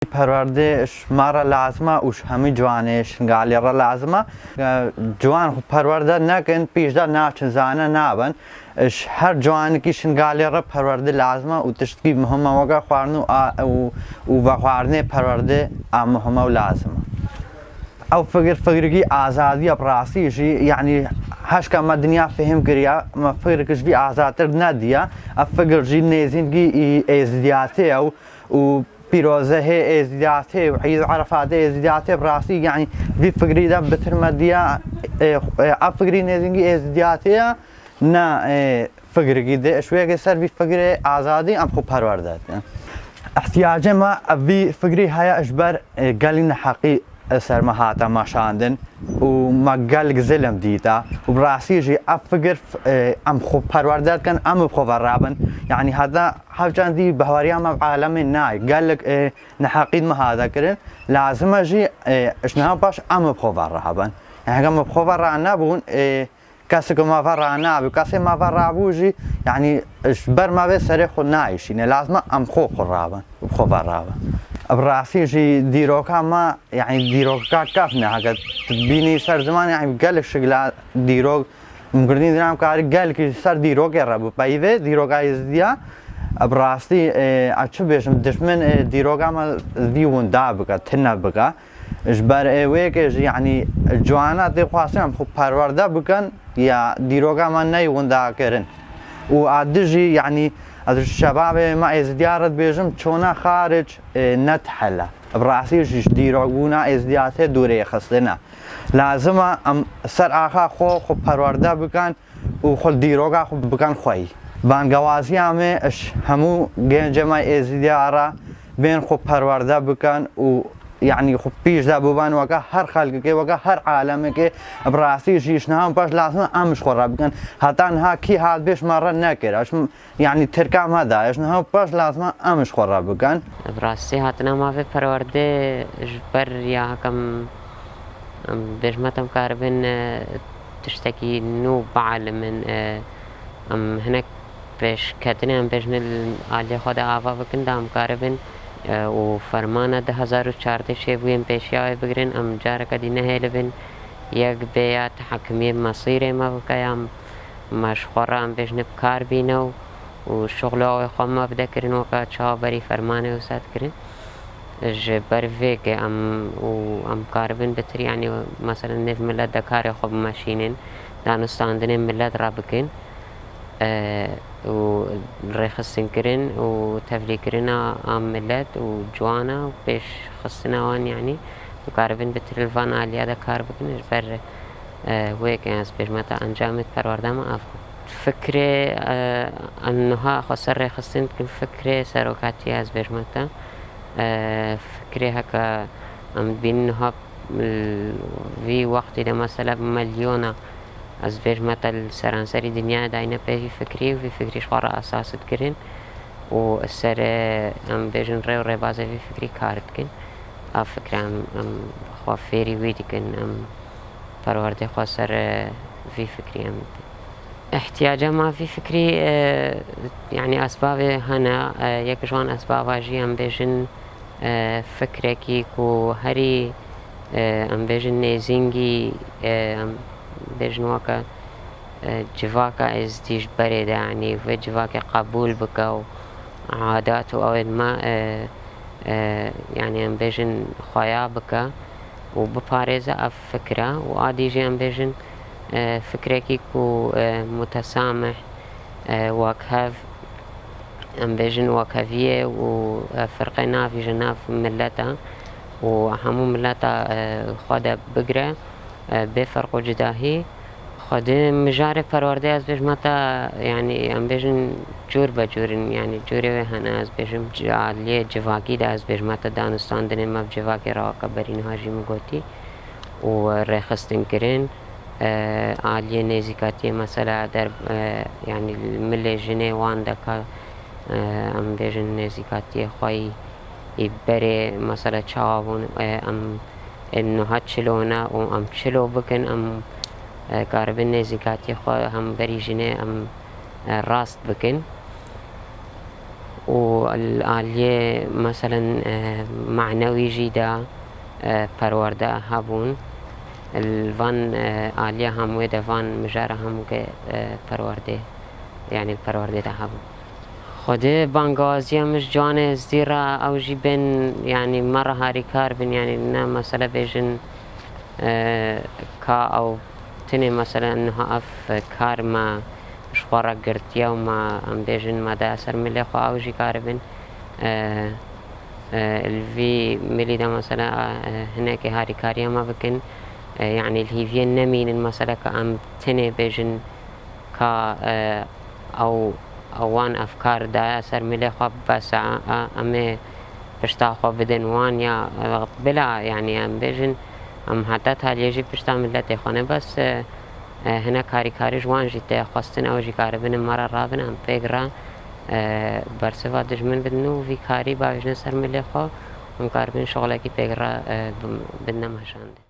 پەروەردەی شمارە لازمە وش هەمووی جوانێ شنگاڵێڕە لازمە جوان پەروەردە نەکەن پیشدا ناچن زانە نابن هەر جوانێکی شنگاڵێڕە پەروەردە لازمە و تشتکی مهمەوەگە خواردن و بە خواردنێ پەروەردە مهمە و لازمە ئەو فکرێکی ئازادیە ڕاستیشی یعنی هەشکەمە دنیا فهم کردیا مە فکرێکشی ئازادتر نەدیە ئە فکرژی نێزینگی ئێزدیاتێ و پیرۆزە هەیە ئێزدیاتێ و عید عەرەفاتە ئێزدیاتێ ڕاستی یعنی وی فکریدا بترمە دیە ئە فکری نێزینگی ئێزدیاتەیە نا فکرێکی دێ شوێکی سەر وی فکرێ ئازادی ئەم خۆ پەروەردە احتیاجەمە ئەوی فکری هەیە ئەشبەر گەلی نەحەقی سەرمە هاتە مەشاندن و مەگەلک زلم دیتە و ڕاستیژی ئەف فکر ئەم خۆ پەروەردە دکەن ئەم خۆڤەڕابن یعنی هەدا هەوچەندی بەهواریامە عالەمی نای گەلک نەحەقیت مەهادەکردن لازمەژی ژنەوە باش ئەم خۆڤەڕابن هەگەم خۆڤەڕا نەبوون کەسێک مەڤەڕا نابوو کەسێ مەڤەڕابووژی یعنی بەرمەوێ سەرێ خۆ نایشینە لازمە ئەم خۆ خۆڕابن خۆڤەڕابن ڕاستیژی دیرۆکەمە یعنی دیرۆکەکە کەفنە هەگە بینی سەر زمان یعنی گەلک شگلا دیرۆک مگرنی درام کاری گەلکی سەر دیرۆکێ ڕەبوو پەیوێ دیرۆکای زدیا بڕاستی ئەچ بێژم دژمن دیرۆکەمە وی وندا بکە تنە بکە ژبەر ئێوەیەکێژ یعنی جوانە دێخواستم خۆ پەروەردە بکەن یا دیرۆکەمە نەی ونداکردن و ئادژی یعنی شەبابێ مە ئێزدیارت بێژم چۆنە خارج نەتحەلە بڕاستیژیش دیرۆکبوونا ئێزدیاتێ دوورەیە خستنە لازمە ئەم سەر ئاخا خۆ پەروەردە بکەن و خۆ دیرۆکا خۆ بکەن خۆی بانگەوازیامێ هەموو گەنجەمای ئێزدیارە بێن خۆ پەروەردە بکەن و یعنی خۆ پیشدا بووبان وەکە هەر خەلکەکەی وەکە هەر عالەمێکێ بڕاستیژیش نەهام باش لازمە ئەمش خۆڕا بکەن هەتانها کی هات بێشمەڕە نەکرد یعنی ترکام هەدا ژنەوە باش لازمە ئەمش خۆڕا بکەن بڕاستی هاتنە مافێ پەروەردە ژبەر یا هەکەم بێژمەتەم کاربن تشتێکی نو بەعالمن ئەم هەنێک پێشکەتنیان بێژنە ئالێ خۆدا ئاوا بکەن دام کاربن و فەرمانە 2014 شێبووین پێشیاوی بگرن ئەم جارەکە دی نەهێ لەبن یەک بێیا تەحەکمی مەسیرێ مە بکەیان مەشخۆڕە ئەم بێژنە بکار بینە و شغلەوەی خۆمە بدەکردن وەکە چاوەبەری فەرمانە وساتکردن ji ber vêkê em karibin bi tiryanî mesela nêv millet de karê xwe bimeşînin danûstandinê millet rabikin û rêxistinkirin û tevlîkirina a millet û ciwana û pêşxistina wan yanî dikaribin bi tirvan aliya de kar bikin ji ber wêkê ez pêşmeta encamê perwerde me ev fikrê niha xwe ser rêxistin dikin fikrê serokatiye ez pêşmeta فکرێ هەکە ئەم بینها وی وەختی لە مەسەلە مەلیۆنە ئەس بێژمەتە سەرانسەری دنیا داینە پێوی فکری و وی فکریش خۆڕە ئاساست کردن و سەر ئەم بێژن ڕێ و ڕێبازەوی فکری کار بکەن ئا فکران ئەم خوا فێری وی دیکەن ئەم پەروەردەی خوا سەر وی فکری ئەم احتیاجە مافی فکری یعنی ئەسبابێ هەنا یەک ژوان ئەسباباژی ئەم بێژن فکرێکی و هەری ئەم بێژن نێزینگی بێژن وەکە جڤاکە ئێزدیش بەرێدا ینی vê civakê qebûl bike û عادات û ew ên me yani em bêjin xweya bike û biparêze ev fikra û adî jî em bêjin fikrekî ku mutesamih wek hev em bêjin wekheviyê û firqê navî ji nav milleta û hemû milleta xwe de bigire bê ferq û cidahî xwedê mijarê perwerdeyê ez bêjmeta yani em bêjin cûr be cûrin yani cûrê wê hene ez bêjim aliyê civakî de ez bêjmeta danûstandinê mev civakê re weke berîniha jî min gotî û rêxistinkirin aliyê nêzîkatiyê mesela yani milê jinê wan deka em bêjin nêzîkatiyê xwe berê mesela çawa bûn em niha çilona û em çilo bikin em karibin nêzîkatiyê xwe hem berî jinê em rast bikin والآلية مثلا معنوي جدا پرورده هبون الفان آلية هموه دفان مجاره هموه پرورده يعني الپرورده ده هبون خده بانگازی مش جوان زیرا او جی بین يعني مرة هاری کار بین يعني نه مثلا بیجن کا او تنه مثلا انها اف کار ما شخورا گرتیا و ما ام بیجن ما ده اثر ملی خو او جی کار بین الفي ملي ده مثلا هناك هاري كاريا ما بكن يعني الهيفين نمين مثلا كأم تنه بيجن كا او اوان افكار دا اثر ملي خو بس امي بشتا خو بدن وان يا بلا يعني ام بيجن ام حتى تاليجي بشتا ملتي خونه بس هنا كاري جوان جيت خواستن او جي كار بن مرة رابن ام فكرة برسوا دجمن بدنو في كاري باجنا سر ملي خو ام كار بن شغله كي فكرة بدنا مهشاند